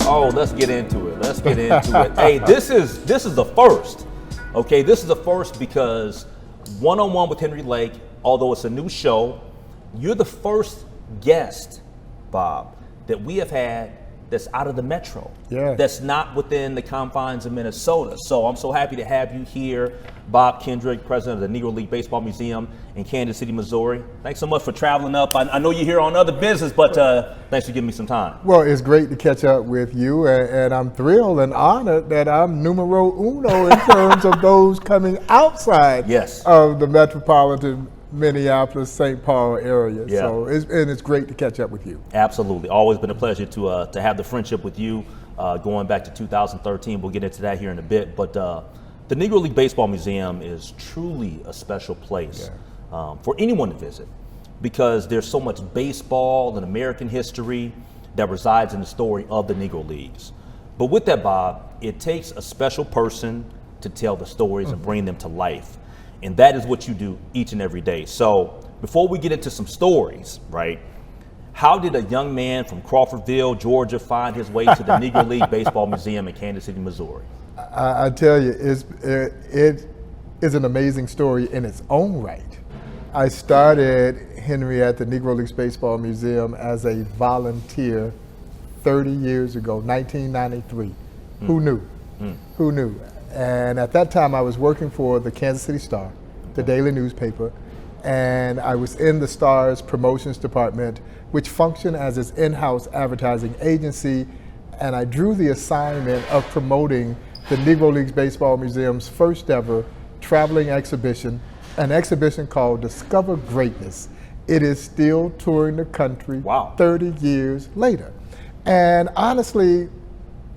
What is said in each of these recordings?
Oh, let's get into it. Let's get into it. Hey, this is the first. Okay, this is the first because One-on-One with Henry Lake, although it's a new show, you're the first guest, Bob, that we have had that's out of the metro. Yeah. That's not within the confines of Minnesota. So I'm so happy to have you here, Bob Kendrick, president of the Negro Leagues Baseball Museum in Kansas City, Missouri. Thanks so much for traveling up. I know you're here on other business, but thanks for giving me some time. Well, it's great to catch up with you, and I'm thrilled and honored that I'm numero uno in terms of those coming outside of the metropolitan Minneapolis-St. Paul area. Yeah. So it's great to catch up with you. Absolutely. Always been a pleasure to have the friendship with you going back to 2013. We'll get into that here in a bit. But the Negro League Baseball Museum is truly a special place for anyone to visit because there's so much baseball and American history that resides in the story of the Negro Leagues. But with that, Bob, it takes a special person to tell the stories and bring them to life. And that is what you do each and every day. So before we get into some stories, right, how did a young man from Crawfordville, Georgia find his way to the Negro League Baseball Museum in Kansas City, Missouri? I tell you, it is an amazing story in its own right. I started, Henry, at the Negro Leagues Baseball Museum as a volunteer 30 years ago, 1993. Who knew? Who knew? And at that time, I was working for the Kansas City Star, the daily newspaper, and I was in the Star's promotions department, which functioned as its in-house advertising agency, and I drew the assignment of promoting the Negro Leagues Baseball Museum's first ever traveling exhibition, an exhibition called Discover Greatness. It is still touring the country 30 years later. And honestly,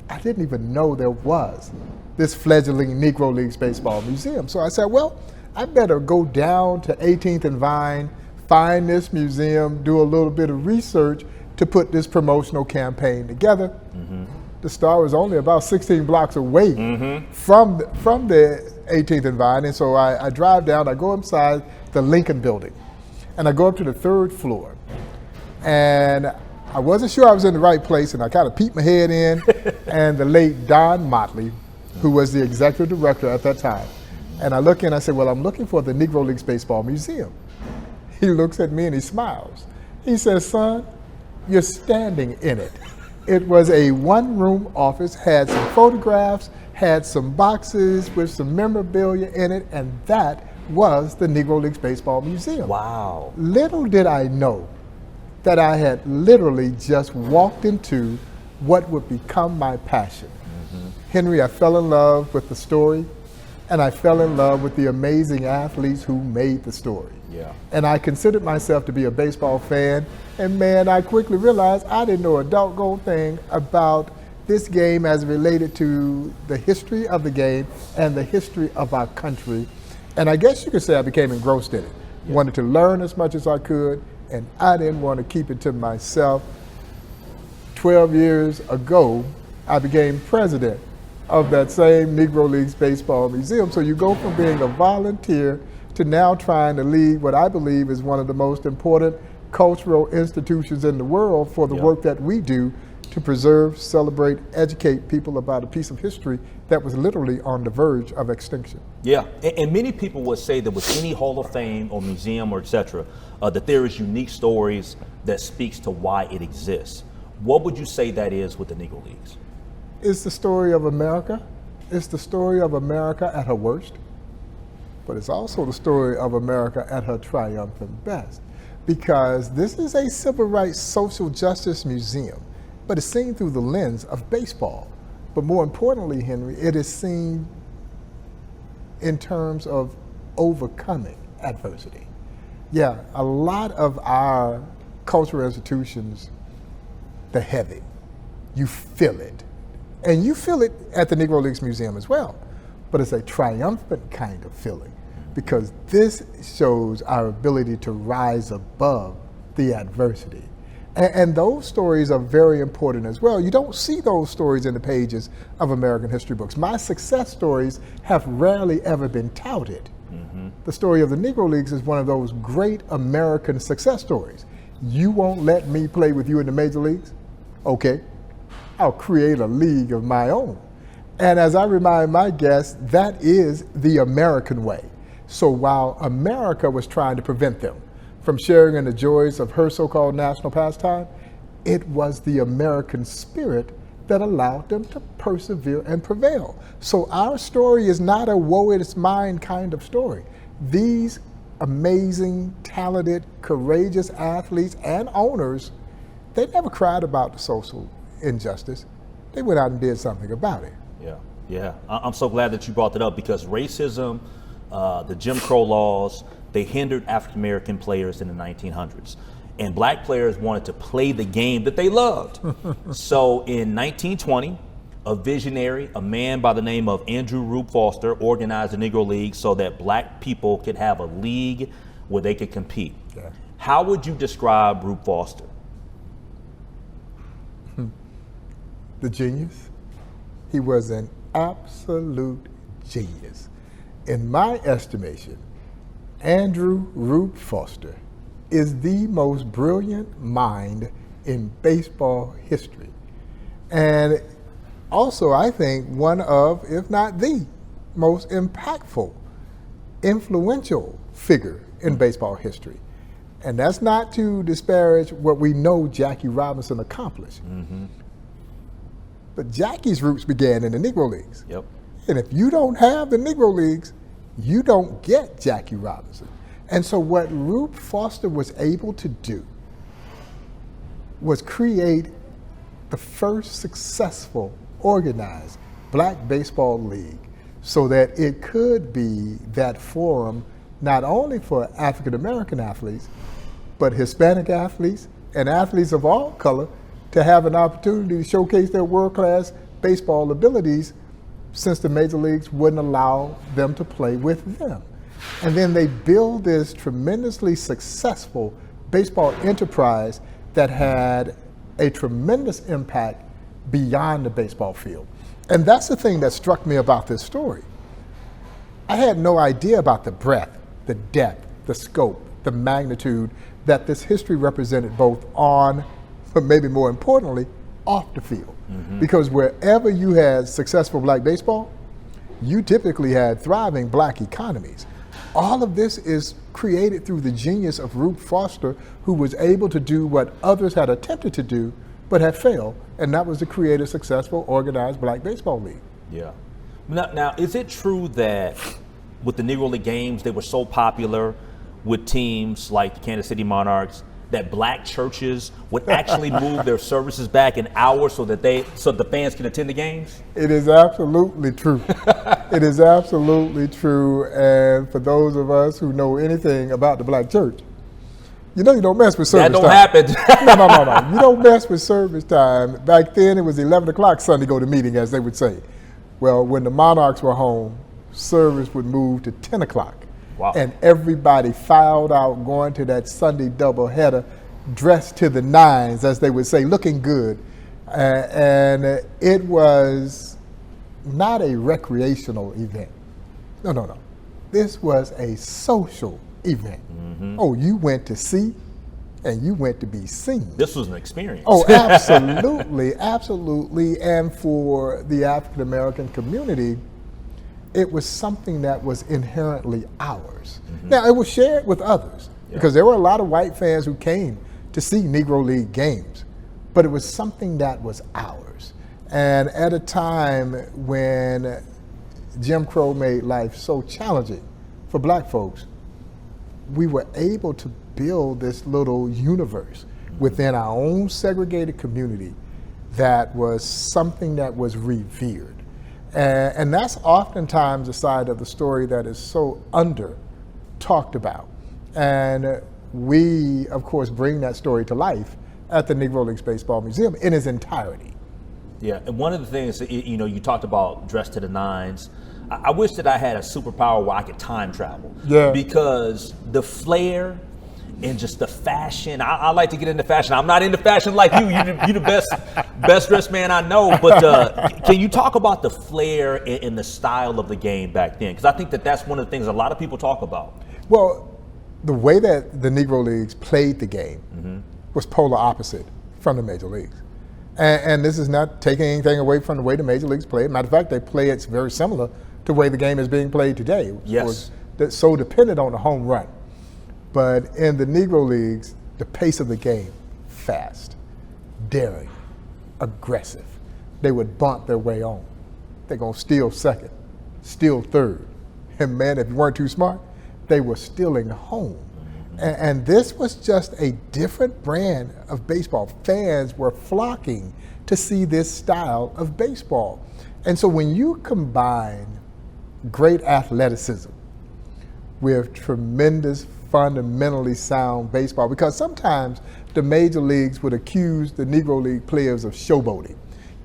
I didn't even know there was this fledgling Negro Leagues Baseball Museum. So I said, well, I better go down to 18th and Vine, find this museum, do a little bit of research to put this promotional campaign together. The Star was only about 16 blocks away from the 18th and Vine, and so I drive down, I go inside the Lincoln building, and I go up to the 3rd floor, and I wasn't sure I was in the right place, and I kind of peeked my head in, and the late Don Motley, who was the executive director at that time. And I look in, I said, well, I'm looking for the Negro Leagues Baseball Museum. He looks at me and he smiles. He says, son, you're standing in it. It was a one-room office, had some photographs, had some boxes with some memorabilia in it, and that was the Negro Leagues Baseball Museum. Wow. Little did I know that I had literally just walked into what would become my passion. Henry, I fell in love with the story, and I fell in love with the amazing athletes who made the story. Yeah. And I considered myself to be a baseball fan, and man, I quickly realized I didn't know a doggone thing about this game as related to the history of the game and the history of our country. And I guess you could say I became engrossed in it. Wanted to learn as much as I could, and I didn't want to keep it to myself. 12 years ago, I became president of that same Negro Leagues Baseball Museum. So you go from being a volunteer to now trying to lead what I believe is one of the most important cultural institutions in the world for the work that we do to preserve, celebrate, educate people about a piece of history that was literally on the verge of extinction. Yeah, and many people would say that with any Hall of Fame or museum or et cetera, that there is unique stories that speaks to why it exists. What would you say that is with the Negro Leagues? It's the story of America. It's the story of America at her worst, but it's also the story of America at her triumphant best, because this is a civil rights social justice museum, but it's seen through the lens of baseball. But more importantly, Henry, it is seen in terms of overcoming adversity. Yeah, a lot of our cultural institutions, they're heavy. You feel it. And you feel it at the Negro Leagues Museum as well, but it's a triumphant kind of feeling because this shows our ability to rise above the adversity. And those stories are very important as well. You don't see those stories in the pages of American history books. My success stories have rarely ever been touted. The story of the Negro Leagues is one of those great American success stories. You won't let me play with you in the major leagues? Okay. I'll create a league of my own. And as I remind my guests, that is the American way. So while America was trying to prevent them from sharing in the joys of her so-called national pastime, it was the American spirit that allowed them to persevere and prevail. So our story is not a woe is mine kind of story. These amazing, talented, courageous athletes and owners, they never cried about the social injustice. They went out and did something about it. Yeah. I'm so glad that you brought that up, because racism, the Jim Crow laws, they hindered African American players in the 1900s. And black players wanted to play the game that they loved. So in 1920, a visionary, a man by the name of Andrew Rube Foster, organized the Negro Leagues so that black people could have a league where they could compete. Yeah. How would you describe Rube Foster? The genius. He was an absolute genius. In my estimation, Andrew Rube Foster is the most brilliant mind in baseball history. And also, I think, one of, if not the most impactful, influential figure in baseball history. And that's not to disparage what we know Jackie Robinson accomplished. Mm-hmm. But Jackie's roots began in the Negro Leagues. Yep. And if you don't have the Negro Leagues, you don't get Jackie Robinson. And so what Rube Foster was able to do was create the first successful organized black baseball league so that it could be that forum not only for African American athletes, but Hispanic athletes and athletes of all color to have an opportunity to showcase their world-class baseball abilities, since the major leagues wouldn't allow them to play with them. And then they build this tremendously successful baseball enterprise that had a tremendous impact beyond the baseball field. And that's the thing that struck me about this story. I had no idea about the breadth, the depth, the scope, the magnitude that this history represented both on, but maybe more importantly, off the field. Mm-hmm. Because wherever you had successful black baseball, you typically had thriving black economies. All of this is created through the genius of Rube Foster, who was able to do what others had attempted to do, but had failed, and that was to create a successful, organized black baseball league. Yeah. Now, is it true that with the Negro League games, they were so popular with teams like the Kansas City Monarchs that black churches would actually move their services back an hour so that the fans can attend the games? It is absolutely true. It is absolutely true. And for those of us who know anything about the black church, you know you don't mess with service time. That don't happen. No. You don't mess with service time. Back then it was 11 o'clock Sunday go to meeting, as they would say. Well, when the Monarchs were home, service would move to 10 o'clock. Wow. And everybody filed out going to that Sunday doubleheader, dressed to the nines, as they would say, looking good. And it was not a recreational event. No. This was a social event. Mm-hmm. Oh, you went to see and you went to be seen. This was an experience. Oh, absolutely, absolutely. And for the African American community, it was something that was inherently ours. Mm-hmm. Now, it was shared with others, because there were a lot of white fans who came to see Negro League games, but it was something that was ours. And at a time when Jim Crow made life so challenging for black folks, we were able to build this little universe within our own segregated community that was something that was revered. And that's oftentimes the side of the story that is so under talked about. And we, of course, bring that story to life at the Negro Leagues Baseball Museum in its entirety. Yeah, and one of the things, you talked about dress to the nines. I wish that I had a superpower where I could time travel. Yeah. Because the flair and just the fashion, I like to get into fashion. I'm not into fashion like you. You're the best dressed man I know. But can you talk about the flair and the style of the game back then? Because I think that that's one of the things a lot of people talk about. Well, the way that the Negro Leagues played the game was polar opposite from the Major Leagues. And this is not taking anything away from the way the major leagues play it. Matter of fact, they play it's very similar to the way the game is being played today. Yes. That's so dependent on the home run. But in the Negro Leagues, the pace of the game, fast, daring, aggressive. They would bunt their way on. They're going to steal second, steal third. And man, if you weren't too smart, they were stealing home. And this was just a different brand of baseball. Fans were flocking to see this style of baseball. And so when you combine great athleticism with tremendous, fundamentally sound baseball, because sometimes the major leagues would accuse the Negro League players of showboating.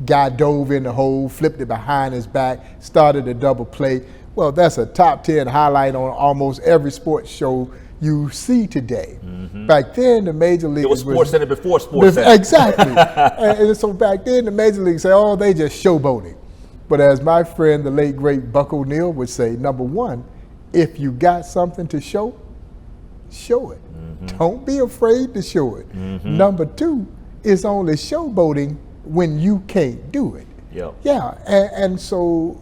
Guy dove in the hole, flipped it behind his back, started a double play. Well, that's a top 10 highlight on almost every sports show you see today. Back then, the major leagues It was Sports Center before Sports Center. Exactly. and so back then, the major leagues say, oh, they just showboating. But as my friend, the late, great Buck O'Neil would say, number one, if you got something to show, show it. Don't be afraid to show it. Number two, it's only showboating when you can't do it. Yep. Yeah, and so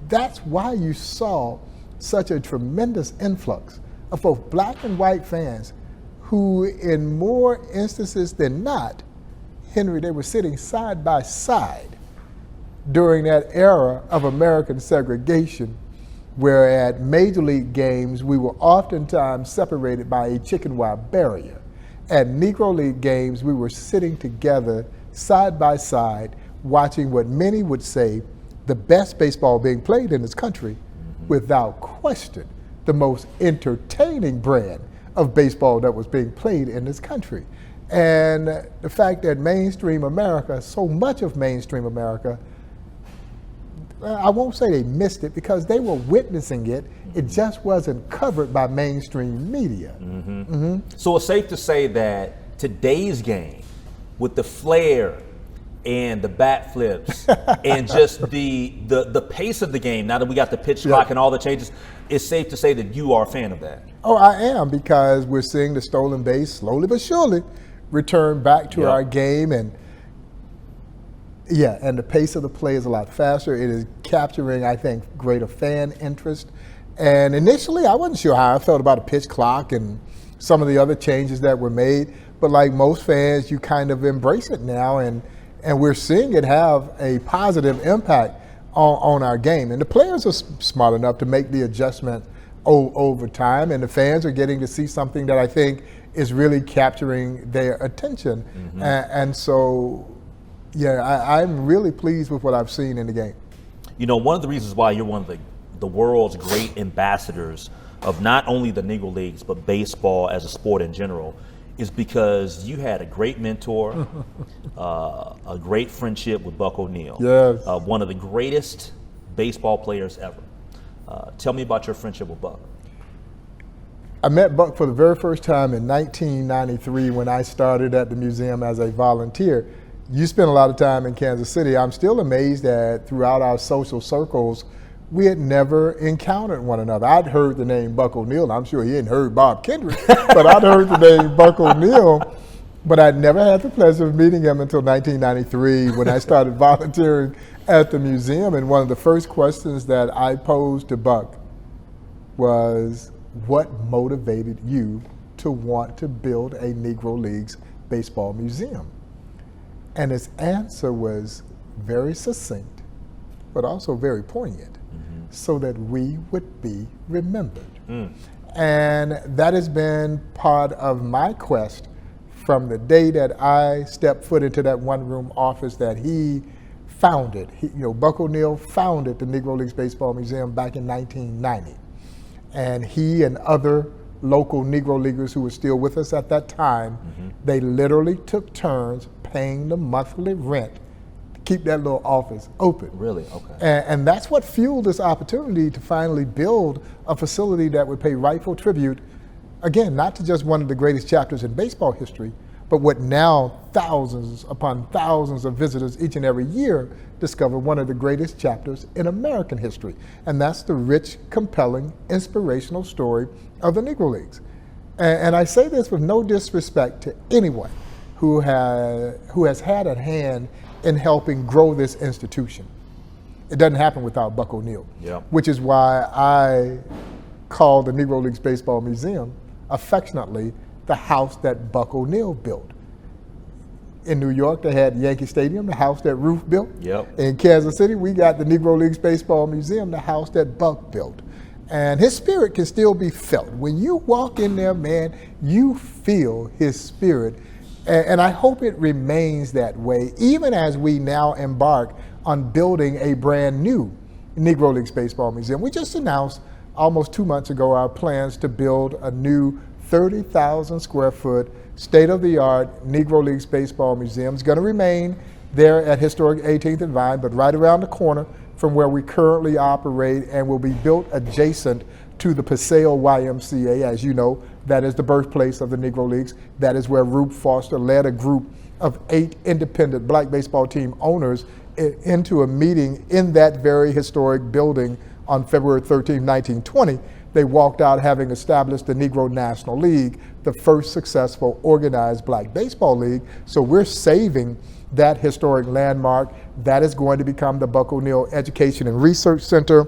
that's why you saw such a tremendous influx of both black and white fans who, in more instances than not, Henry, they were sitting side by side during that era of American segregation, where at major league games we were oftentimes separated by a chicken wire barrier. At Negro League games we were sitting together side by side watching what many would say the best baseball being played in this country, without question, the most entertaining brand of baseball that was being played in this country. And the fact that mainstream America, so much of mainstream America, I won't say they missed it because they were witnessing it, it just wasn't covered by mainstream media. So it's safe to say that today's game, with the flair and the bat flips and just the pace of the game, now that we got the pitch clock and all the changes, it's safe to say that you are a fan of that. Oh, I am, because we're seeing the stolen base slowly but surely return back to our game. And and the pace of the play is a lot faster. It is capturing, I think, greater fan interest. And initially, I wasn't sure how I felt about a pitch clock and some of the other changes that were made. But like most fans, you kind of embrace it now, and we're seeing it have a positive impact on our game. And the players are smart enough to make the adjustment over time, and the fans are getting to see something that I think is really capturing their attention. And so, I'm really pleased with what I've seen in the game. You know, one of the reasons why you're one of the world's great ambassadors of not only the Negro Leagues, but baseball as a sport in general, is because you had a great mentor, a great friendship with Buck O'Neil, one of the greatest baseball players ever. Tell me about your friendship with Buck. I met Buck for the very first time in 1993 when I started at the museum as a volunteer. You spent a lot of time in Kansas City. I'm still amazed that throughout our social circles, we had never encountered one another. I'd heard the name Buck O'Neil. I'm sure he hadn't heard Bob Kendrick, but I'd heard the name Buck O'Neil. But I'd never had the pleasure of meeting him until 1993 when I started volunteering at the museum. And one of the first questions that I posed to Buck was, what motivated you to want to build a Negro Leagues Baseball Museum? And his answer was very succinct, but also very poignant, so that we would be remembered. And that has been part of my quest from the day that I stepped foot into that one-room office that he founded. Buck O'Neil founded the Negro Leagues Baseball Museum back in 1990. And he and other local Negro Leaguers who were still with us at that time, they literally took turns paying the monthly rent to keep that little office open. Really? Okay. And that's what fueled this opportunity to finally build a facility that would pay rightful tribute, again, not to just one of the greatest chapters in baseball history, but what now thousands upon thousands of visitors each and every year discover one of the greatest chapters in American history. And that's the rich, compelling, inspirational story of the Negro Leagues. And I say this with no disrespect to anyone who has had a hand in helping grow this institution. It doesn't happen without Buck O'Neil, which is why I call the Negro Leagues Baseball Museum affectionately the house that Buck O'Neil built. In New York, they had Yankee Stadium, the house that Rube built. In Kansas City, we got the Negro Leagues Baseball Museum, the house that Buck built. And his spirit can still be felt. When you walk in there, man, you feel his spirit. And I hope it remains that way, even as we now embark on building a brand new Negro Leagues Baseball Museum. We just announced almost 2 months ago our plans to build a new 30,000 square foot state-of-the-art Negro Leagues Baseball Museum. It's going to remain there at historic 18th and Vine, but right around the corner from where we currently operate, and will be built adjacent to the Paseo YMCA. As you know, that is the birthplace of the Negro Leagues. That is where Rube Foster led a group of 8 independent black baseball team owners into a meeting in that very historic building on February 13, 1920. They walked out having established the Negro National League, the first successful organized black baseball league. So we're saving that historic landmark. That is going to become the Buck O'Neil Education and Research Center.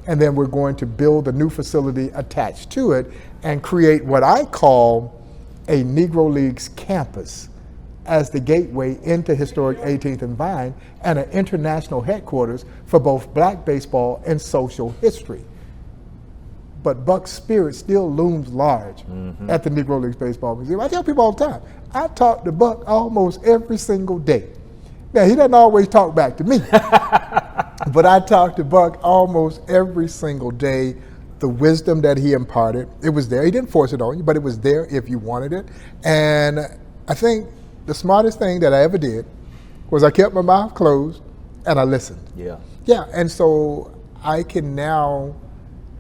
And then we're going to build a new facility attached to it and create what I call a Negro Leagues campus as the gateway into historic 18th and Vine, and an international headquarters for both black baseball and social history. But Buck's spirit still looms large at the Negro Leagues Baseball Museum. I tell people all the time, I talk to Buck almost every single day. Now, he doesn't always talk back to me, but I talk to Buck almost every single day. The wisdom that he imparted, it was there. He didn't force it on you, but it was there if you wanted it. And I think the smartest thing that I ever did was I kept my mouth closed and I listened. Yeah, and so I can now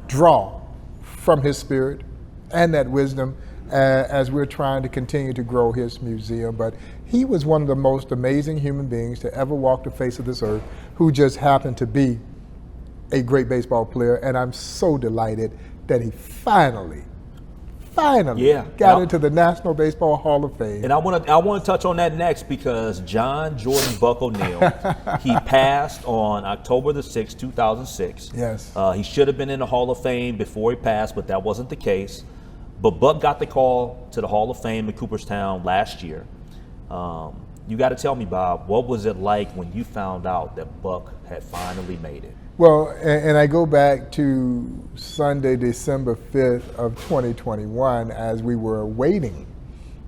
draw from his spirit and that wisdom as we're trying to continue to grow his museum. But he was one of the most amazing human beings to ever walk the face of this earth, who just happened to be a great baseball player. And I'm so delighted that he finally got into the National Baseball Hall of Fame. And I want to touch on that next, because John Jordan Buck O'Neil, he passed on October the 6th, 2006. Yes. He should have been in the Hall of Fame before he passed, but that wasn't the case. But Buck got the call to the Hall of Fame in Cooperstown last year. You got to tell me, Bob, what was it like when you found out that Buck had finally made it? Well, and I go back to Sunday, December 5th of 2021, as we were awaiting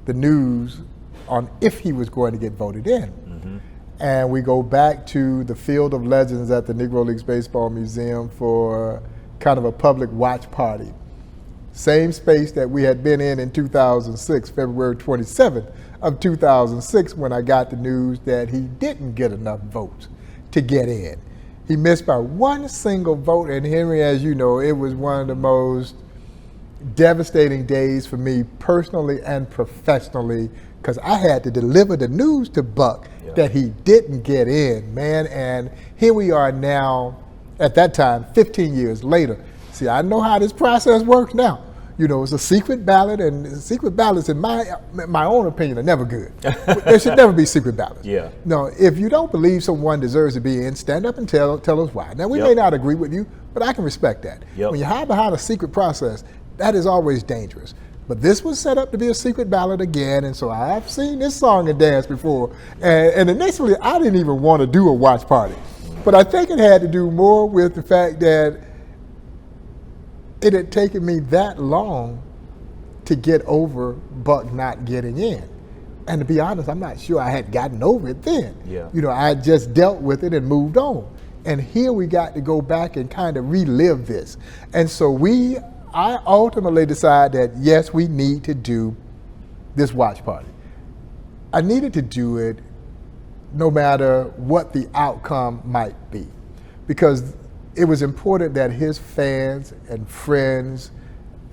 the news on if he was going to get voted in. And we go back to the Field of Legends at the Negro Leagues Baseball Museum for kind of a public watch party. Same space that we had been in 2006, February 27th of 2006, when I got the news that he didn't get enough votes to get in. He missed by one single vote, and Henry, as you know, it was one of the most devastating days for me personally and professionally, because I had to deliver the news to Buck that he didn't get in, man. And here we are now, at that time, 15 years later. See, I know how this process works now. You know, it's a secret ballot, and secret ballots, in my own opinion, are never good. There should never be secret ballots. No, if you don't believe someone deserves to be in, stand up and tell us why. Now, we may not agree with you, but I can respect that. When you hide behind a secret process, that is always dangerous. But this was set up to be a secret ballot again, and so I've seen this song and dance before. And initially, I didn't even want to do a watch party. But I think it had to do more with the fact that it had taken me that long to get over Buck not getting in. And to be honest, I'm not sure I had gotten over it then. You know, I had just dealt with it and moved on. And here we got to go back and kind of relive this. And so I ultimately decided that, yes, we need to do this watch party. I needed to do it no matter what the outcome might be, because it was important that his fans and friends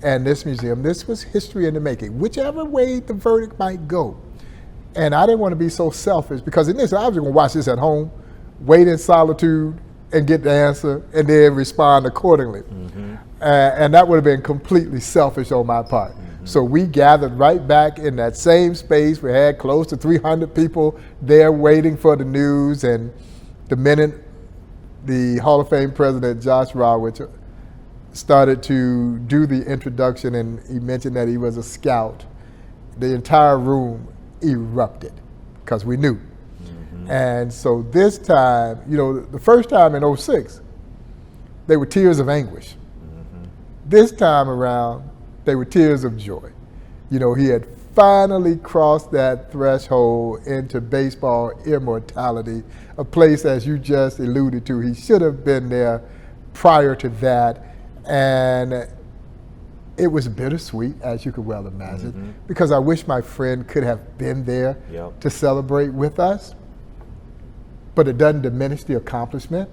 and this museum, this was history in the making, whichever way the verdict might go. And I didn't want to be so selfish, because in this, I was going to watch this at home, wait in solitude, and get the answer, and then respond accordingly. And that would have been completely selfish on my part. So we gathered right back in that same space. We had close to 300 people there waiting for the news. And the minute the Hall of Fame president, Josh Rawitz, started to do the introduction and he mentioned that he was a scout, the entire room erupted because we knew. And so this time, you know, the first time in '06, they were tears of anguish. This time around, they were tears of joy. You know, he had finally crossed that threshold into baseball immortality, a place, as you just alluded to, he should have been there prior to that. And it was bittersweet, as you could well imagine, because I wish my friend could have been there to celebrate with us. But it doesn't diminish the accomplishment.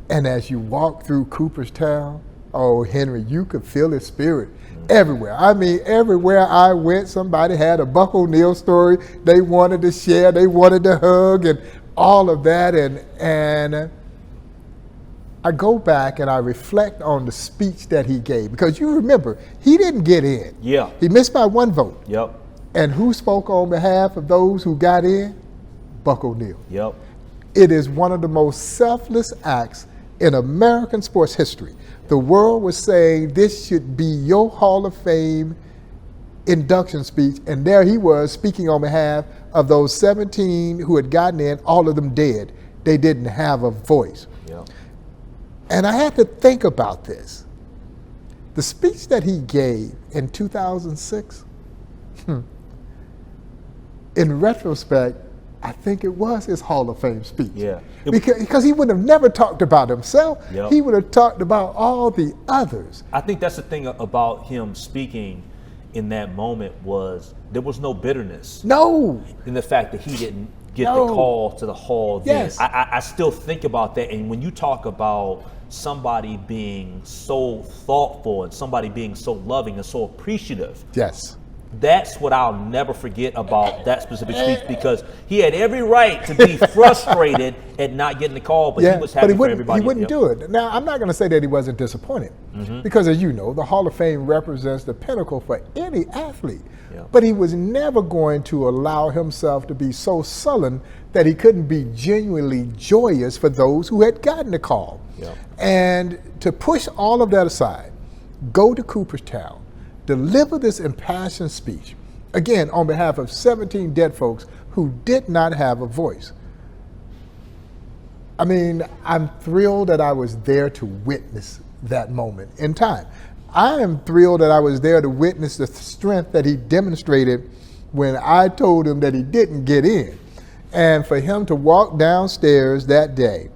And as you walk through Cooperstown, oh, Henry, you could feel his spirit everywhere. I mean, everywhere I went, somebody had a Buck O'Neil story they wanted to share, they wanted to hug, and all of that. And I go back and I reflect on the speech that he gave, because you remember, he didn't get in. Yeah. He missed by one vote. Yep. And who spoke on behalf of those who got in? Buck O'Neil. Yep. It is one of the most selfless acts in American sports history. The world was saying this should be your Hall of Fame induction speech, and there he was speaking on behalf of those 17 who had gotten in, all of them dead. They didn't have a voice. Yeah. And I had to think about this. The speech that he gave in 2006, in retrospect, I think it was his Hall of Fame speech. Yeah. Because he would have never talked about himself. Yep. He would have talked about all the others. I think that's the thing about him speaking in that moment was there was no bitterness. No. In the fact that he didn't get the call to the Hall then. Yes. I still think about that. And when you talk about somebody being so thoughtful and somebody being so loving and so appreciative. Yes. That's what I'll never forget about that specific speech, because he had every right to be frustrated at not getting the call, but he was happy for everybody. He wouldn't do it. Now, I'm not going to say that he wasn't disappointed, because as you know, the Hall of Fame represents the pinnacle for any athlete. But he was never going to allow himself to be so sullen that he couldn't be genuinely joyous for those who had gotten the call. And to push all of that aside, go to Cooperstown, deliver this impassioned speech, again, on behalf of 17 dead folks who did not have a voice. I mean, I'm thrilled that I was there to witness that moment in time. I am thrilled that I was there to witness the strength that he demonstrated when I told him that he didn't get in. And for him to walk downstairs that day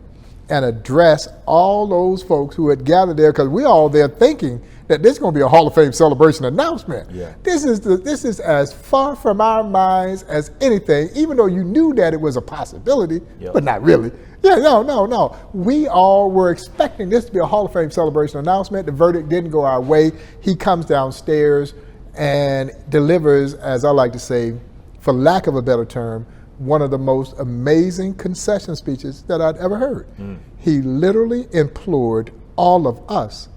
and address all those folks who had gathered there, because we're all there thinking that this is going to be a Hall of Fame celebration announcement. This is as far from our minds as anything, even though you knew that it was a possibility, but not really. No. We all were expecting this to be a Hall of Fame celebration announcement. The verdict didn't go our way. He comes downstairs and delivers, as I like to say, for lack of a better term, one of the most amazing concession speeches that I'd ever heard. He literally implored all of us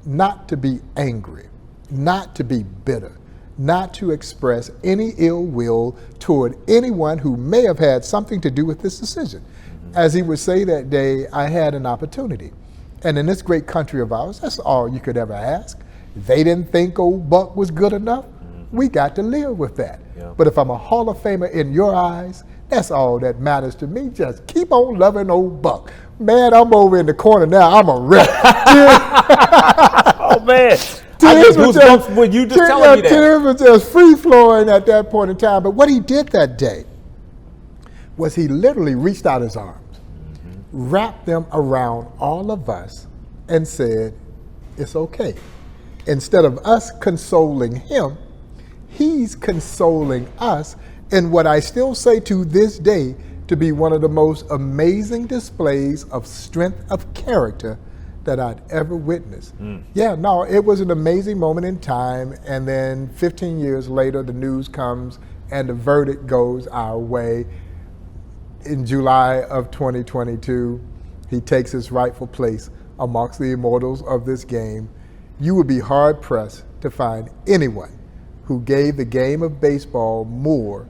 not to be angry, not to be bitter, not to express any ill will toward anyone who may have had something to do with this decision. As he would say that day, I had an opportunity. And in this great country of ours, that's all you could ever ask. They didn't think old Buck was good enough. We got to live with that. But if I'm a Hall of Famer in your eyes, that's all that matters to me. Just keep on loving old Buck. Man, I'm over in the corner now. I'm a wreck. Oh, man. I get goosebumps when you just telling me that. Tears were just free-flowing at that point in time. But what he did that day was he literally reached out his arms, wrapped them around all of us, and said, it's okay. Instead of us consoling him, he's consoling us in what I still say to this day to be one of the most amazing displays of strength of character that I'd ever witnessed. It was an amazing moment in time, and then 15 years later, the news comes and the verdict goes our way. In July of 2022, he takes his rightful place amongst the immortals of this game. You would be hard-pressed to find anyone who gave the game of baseball more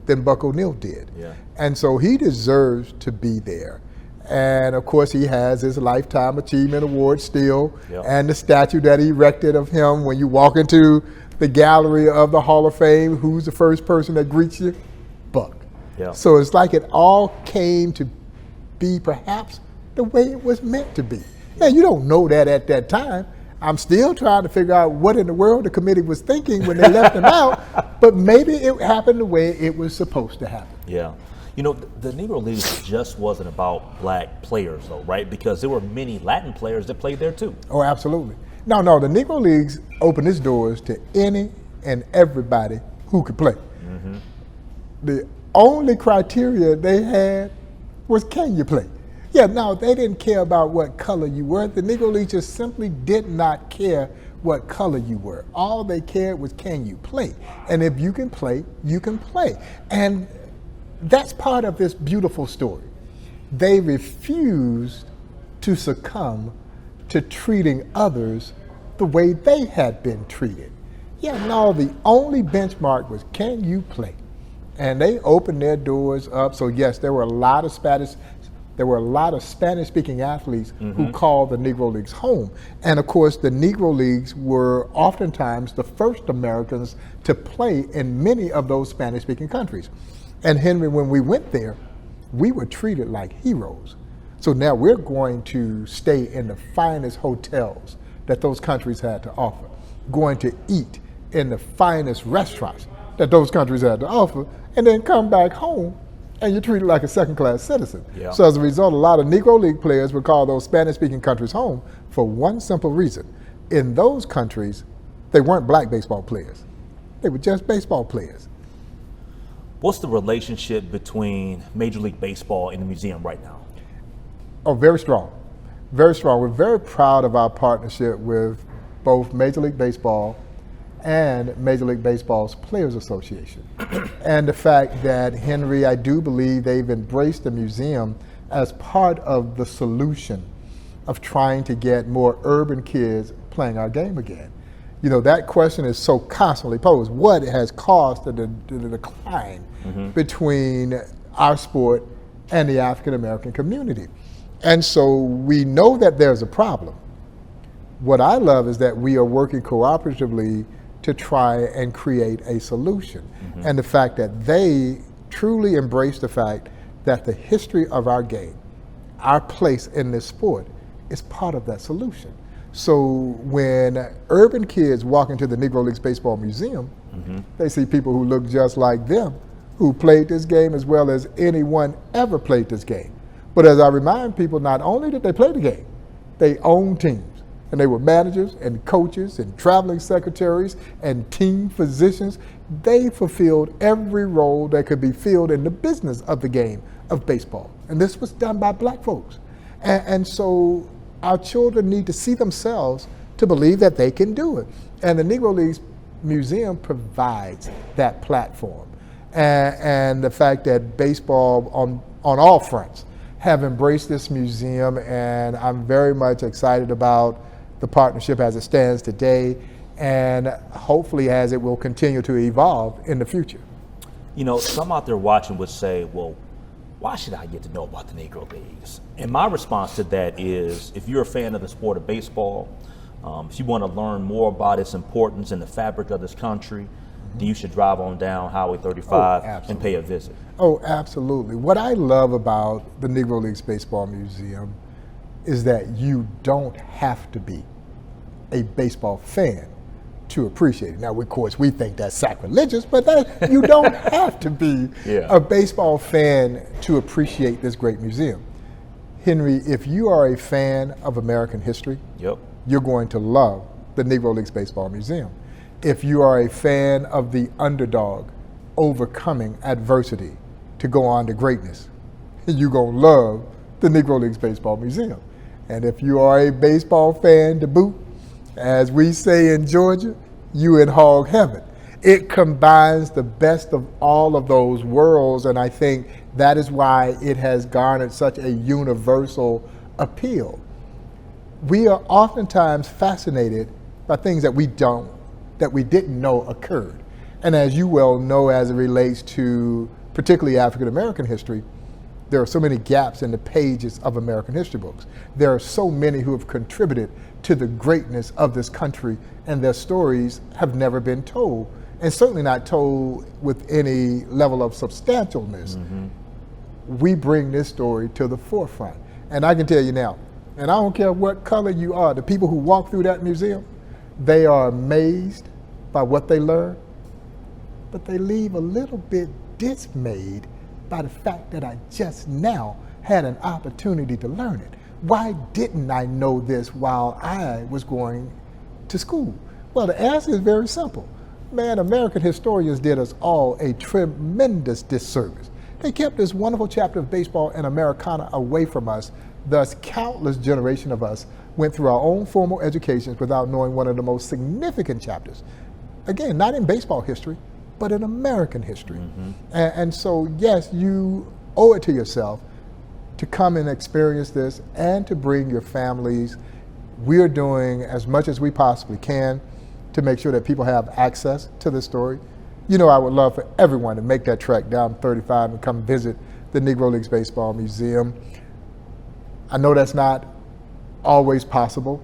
than Buck O'Neil did. Yeah. And so he deserves to be there. And of course, he has his Lifetime Achievement Award still, Yep. and the statue that he erected of him when you walk into the gallery of the Hall of Fame. Who's the first person that greets you? Buck. Yeah. So it's like it all came to be perhaps the way it was meant to be. Now, you don't know that at that time. I'm still trying to figure out what in the world the committee was thinking when they left him out, but maybe it happened the way it was supposed to happen. Yeah. You know, the Negro Leagues just wasn't about black players, though, right? Because there were many Latin players that played there, too. Oh, absolutely. No, the Negro Leagues opened its doors to any and everybody who could play. Mm-hmm. The only criteria they had was, can you play? Yeah, no, they didn't care about what color you were. The Negro Leagues just simply did not care what color you were. All they cared was, can you play? And if you can play, you can play. And that's part of this beautiful story. They refused to succumb to treating others the way they had been treated. Yeah, no, the only benchmark was, can you play? And they opened their doors up. So yes, there were a lot of Spanish-speaking athletes who called the Negro Leagues home. And of course, the Negro Leagues were oftentimes the first Americans to play in many of those Spanish-speaking countries. And Henry, when we went there, we were treated like heroes. So now we're going to stay in the finest hotels that those countries had to offer, going to eat in the finest restaurants that those countries had to offer, and then come back home and you're treated like a second-class citizen. Yeah. So as a result, a lot of Negro League players would call those Spanish-speaking countries home for one simple reason. In those countries, they weren't black baseball players. They were just baseball players. What's the relationship between Major League Baseball and the museum right now? Oh, very strong. Very strong. We're very proud of our partnership with both Major League Baseball and Major League Baseball's Players Association. And the fact that, Henry, I do believe they've embraced the museum as part of the solution of trying to get more urban kids playing our game again. You know, that question is so constantly posed. What has caused the decline between our sport and the African American community? And so we know that there's a problem. What I love is that we are working cooperatively to try and create a solution. And the fact that they truly embrace the fact that the history of our game, our place in this sport, is part of that solution. So when urban kids walk into the Negro Leagues Baseball Museum, they see people who look just like them, who played this game as well as anyone ever played this game. But as I remind people, not only did they play the game, they owned teams. And they were managers and coaches and traveling secretaries and team physicians. They fulfilled every role that could be filled in the business of the game of baseball. And this was done by black folks. And so our children need to see themselves to believe that they can do it. And the Negro Leagues Museum provides that platform. And the fact that baseball on all fronts have embraced this museum, and I'm very much excited about the partnership as it stands today, and hopefully as it will continue to evolve in the future. You know, some out there watching would say, well, why should I get to know about the Negro Leagues? And my response to that is, if you're a fan of the sport of baseball, if you want to learn more about its importance in the fabric of this country, then you should drive on down Highway 35 and pay a visit. Oh, absolutely. What I love about the Negro Leagues Baseball Museum is that you don't have to be a baseball fan to appreciate it. Now, of course, we think that's sacrilegious, but you don't have to be a baseball fan to appreciate this great museum. Henry, if you are a fan of American history, you're going to love the Negro Leagues Baseball Museum. If you are a fan of the underdog overcoming adversity to go on to greatness, you're going to love the Negro Leagues Baseball Museum. And if you are a baseball fan to boot, as we say in Georgia, you in hog heaven. It combines the best of all of those worlds, and I think that is why it has garnered such a universal appeal. We are oftentimes fascinated by things that we don't that we didn't know occurred. And as you well know, as it relates to particularly African American history, there are so many gaps in the pages of American history books. There are so many who have contributed to the greatness of this country, and their stories have never been told, and certainly not told with any level of substantialness. We bring this story to the forefront. And I can tell you now, and I don't care what color you are, the people who walk through that museum, they are amazed by what they learn, but they leave a little bit dismayed by the fact that I just now had an opportunity to learn it. Why didn't I know this while I was going to school? Well, the answer is very simple. Man, American historians did us all a tremendous disservice. They kept this wonderful chapter of baseball and Americana away from us. Thus, countless generation of us went through our own formal educations without knowing one of the most significant chapters. Again, not in baseball history, but in American history. And so, yes, you owe it to yourself to come and experience this and to bring your families. We're doing as much as we possibly can to make sure that people have access to this story. You know, I would love for everyone to make that trek down 35 and come visit the Negro Leagues Baseball Museum. I know that's not always possible,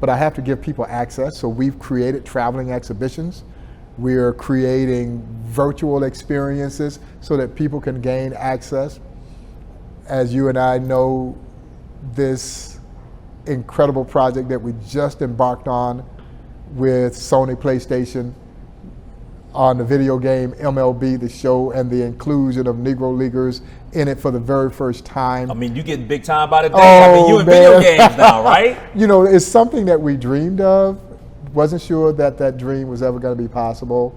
but I have to give people access. So we've created traveling exhibitions. We're creating virtual experiences so that people can gain access. As you and I know, this incredible project that we just embarked on with Sony PlayStation on the video game MLB The Show, and the inclusion of Negro Leaguers in it for the very first time. I mean, you getting big time by the day. I mean, you in video games now, right? You know, it's something that we dreamed of. Wasn't sure that that dream was ever going to be possible,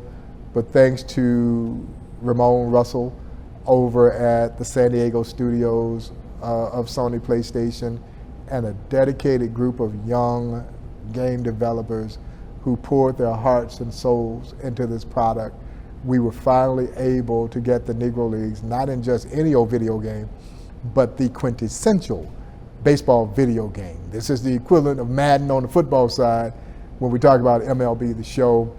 but thanks to Ramon Russell over at the San Diego studios of Sony PlayStation, and a dedicated group of young game developers who poured their hearts and souls into this product, we were finally able to get the Negro Leagues, not in just any old video game, but the quintessential baseball video game. This is the equivalent of Madden on the football side when we talk about MLB The Show.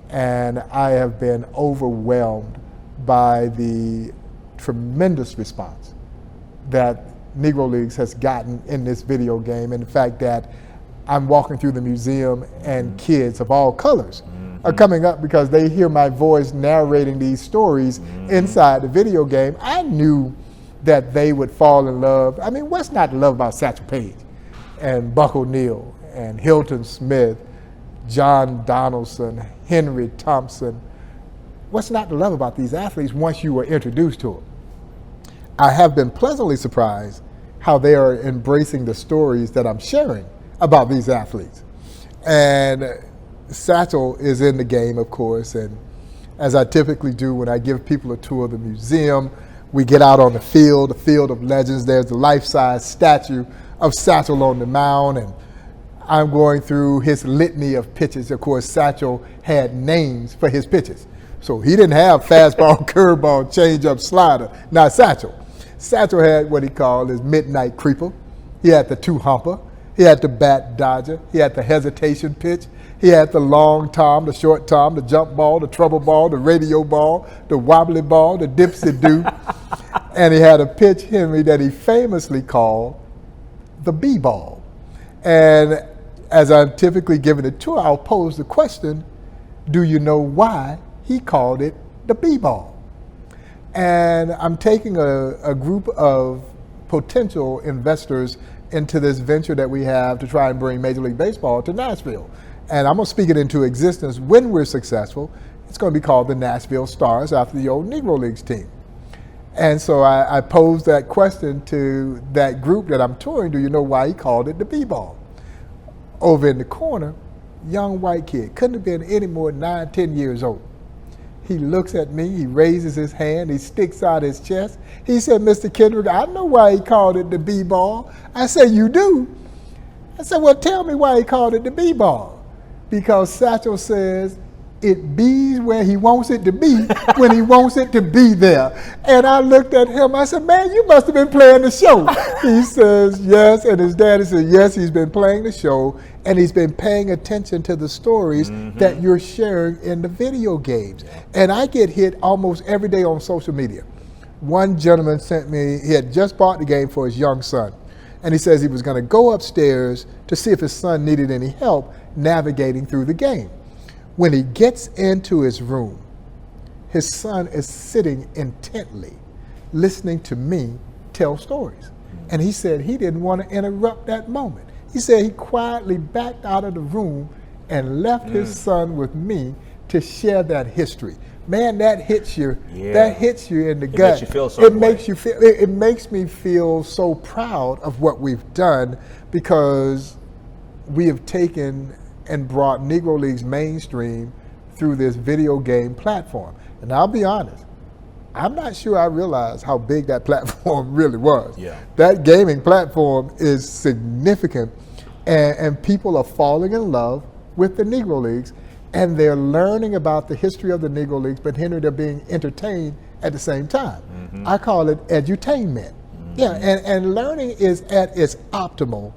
And I have been overwhelmed by the tremendous response that Negro Leagues has gotten in this video game, and the fact that I'm walking through the museum and kids of all colors are coming up because they hear my voice narrating these stories inside the video game. I knew that they would fall in love. I mean, what's not to love about Satchel Paige and Buck O'Neil and Hilton Smith, John Donaldson, Henry Thompson? What's not to love about these athletes once you were introduced to them? I have been pleasantly surprised how they are embracing the stories that I'm sharing about these athletes. And Satchel is in the game, of course, and as I typically do when I give people a tour of the museum, we get out on the field of legends. There's a life-size statue of Satchel on the mound, and I'm going through his litany of pitches. Of course, Satchel had names for his pitches. So he didn't have fastball, curveball, changeup, slider. Not Satchel. Satchel had what he called his midnight creeper. He had the two-humper. He had the bat dodger. He had the hesitation pitch. He had the long tom, the short tom, the jump ball, the trouble ball, the radio ball, the wobbly ball, the dipsy-do. And he had a pitch, Henry, that he famously called the B-ball. And as I'm typically giving a tour, I'll pose the question, do you know why he called it the B-ball? And I'm taking a group of potential investors into this venture that we have to try and bring Major League Baseball to Nashville. And I'm gonna speak it into existence when we're successful. It's gonna be called the Nashville Stars after the old Negro Leagues team. And so I posed that question to that group that I'm touring, do you know why he called it the B-ball? Over in the corner, young white kid, couldn't have been any more than 9, 10 years old. He looks at me, he raises his hand, he sticks out his chest. He said, Mr. Kendrick, I know why he called it the B-ball. I said, you do? I said, well, tell me why he called it the B-ball. Because Satchel says, it be where he wants it to be when he wants it to be there. And I looked at him, I said, man, you must have been playing the show. He says, yes, and his daddy said, yes, he's been playing the show, and he's been paying attention to the stories that you're sharing in the video games. And I get hit almost every day on social media. One gentleman sent me, he had just bought the game for his young son, and he says he was going to go upstairs to see if his son needed any help navigating through the game. When he gets into his room, his son is sitting intently, listening to me tell stories. And he said he didn't want to interrupt that moment. He said he quietly backed out of the room and left his son with me to share that history. Man, that hits you. Yeah. That hits you in the gut. Makes you feel so It makes me feel so proud of what we've done, because we have taken and brought Negro Leagues mainstream through this video game platform. And I'll be honest, I'm not sure I realized how big that platform really was. Yeah. That gaming platform is significant, and people are falling in love with the Negro Leagues, and they're learning about the history of the Negro Leagues, but Henry, they're being entertained at the same time. I call it edutainment. Yeah, and learning is at its optimal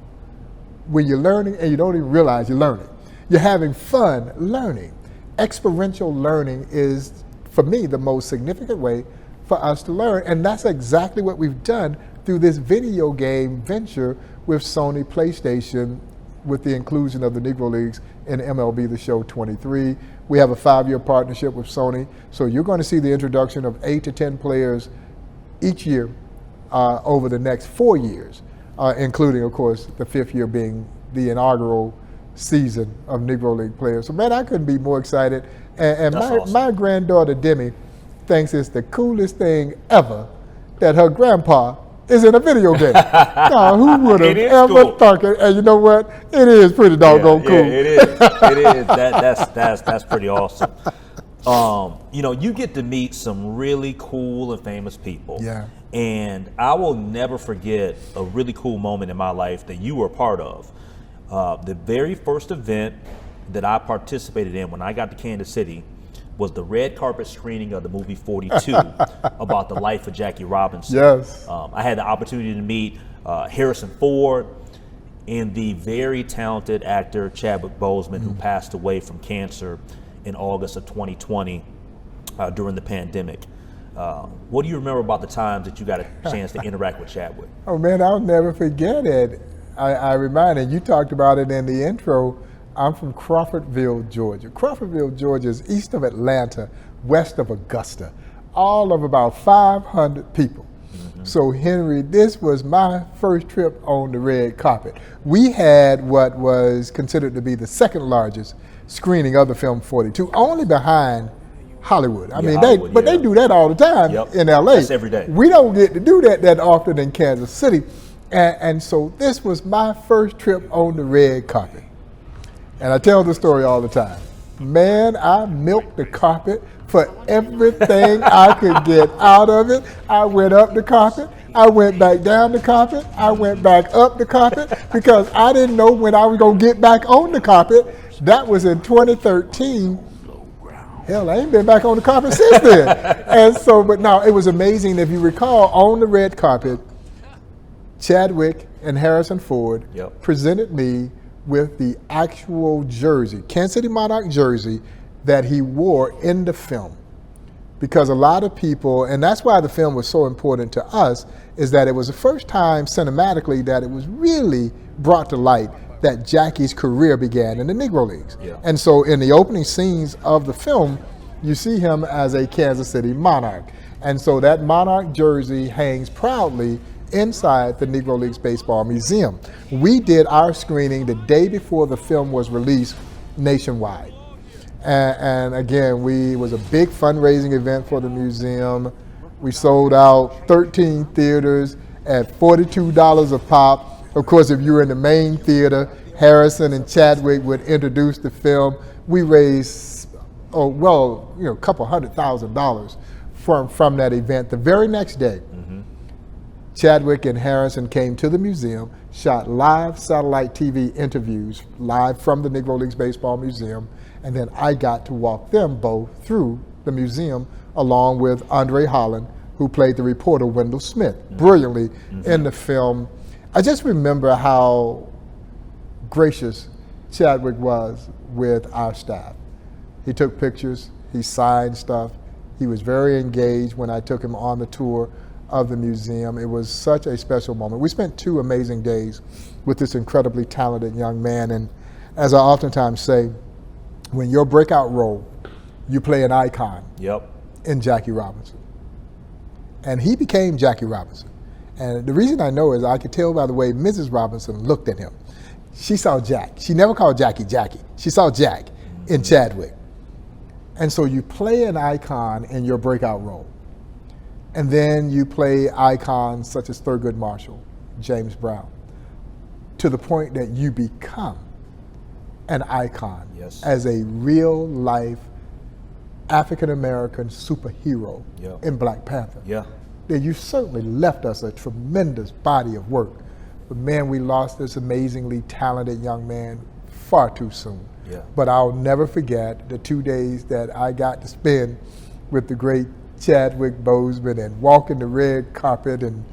when you're learning and you don't even realize you're learning. You're having fun learning. Experiential learning is, for me, the most significant way for us to learn, and that's exactly what we've done through this video game venture with Sony PlayStation, with the inclusion of the Negro Leagues in MLB The Show 23. We have a 5-year partnership with Sony, so you're going to see the introduction of 8 to 10 players each year over the next 4 years, including, of course, the 5th year being the inaugural season of Negro League players. So, man, I couldn't be more excited. And awesome. My granddaughter, Demi, thinks it's the coolest thing ever that her grandpa is in a video game. Now, who would have ever thought it? And you know what? It is pretty doggone cool. Yeah, it is. It is. That's pretty awesome. You know, you get to meet some really cool and famous people. Yeah. And I will never forget a really cool moment in my life that you were a part of. The very first event that I participated in when I got to Kansas City was the red carpet screening of the movie 42 about the life of Jackie Robinson. Yes. I had the opportunity to meet Harrison Ford and the very talented actor Chadwick Boseman, who passed away from cancer in August of 2020 during the pandemic. What do you remember about the times that you got a chance to interact with Chadwick? Oh, man, I'll never forget it. I reminded you talked about it in the intro. I'm from Crawfordville, Georgia. Crawfordville, Georgia is east of Atlanta, west of Augusta, all of about 500 people. So, Henry, this was my first trip on the red carpet. We had what was considered to be the second largest screening of the film 42, only behind Hollywood. I mean, Hollywood, they do that all the time in LA. That's every day. We don't get to do that often in Kansas City. And so this was my first trip on the red carpet. And I tell the story all the time. Man, I milked the carpet for everything I could get out of it. I went up the carpet. I went back down the carpet. I went back up the carpet because I didn't know when I was going to get back on the carpet. That was in 2013. Hell, I ain't been back on the carpet since then. And so, but no, it was amazing. If you recall, on the red carpet, Chadwick and Harrison Ford presented me with the actual jersey, Kansas City Monarch jersey, that he wore in the film. Because a lot of people, and that's why the film was so important to us, is that it was the first time cinematically that it was really brought to light that Jackie's career began in the Negro Leagues. And so in the opening scenes of the film, you see him as a Kansas City Monarch. And so that Monarch jersey hangs proudly inside the Negro Leagues Baseball Museum. We did our screening the day before the film was released nationwide. And again, it was a big fundraising event for the museum. We sold out 13 theaters at $42 a pop. Of course, if you were in the main theater, Harrison and Chadwick would introduce the film. We raised, a couple $100,000 from that event. The very next day, Chadwick and Harrison came to the museum, shot live satellite TV interviews, live from the Negro Leagues Baseball Museum, and then I got to walk them both through the museum along with Andre Holland, who played the reporter Wendell Smith, brilliantly in the film. I just remember how gracious Chadwick was with our staff. He took pictures, he signed stuff, he was very engaged when I took him on the tour of the museum. It was such a special moment. We spent 2 amazing days with this incredibly talented young man, and as I oftentimes say, when your breakout role, you play an icon in Jackie Robinson. And he became Jackie Robinson. And the reason I know is I could tell by the way Mrs. Robinson looked at him. She saw Jack. She never called Jackie Jackie. She saw Jack in Chadwick. And so you play an icon in your breakout role. And then you play icons such as Thurgood Marshall, James Brown, to the point that you become an icon as a real life African-American superhero in Black Panther. Then you certainly left us a tremendous body of work. But man, we lost this amazingly talented young man far too soon. But I'll never forget the 2 days that I got to spend with the great Chadwick Boseman and walking the red carpet, and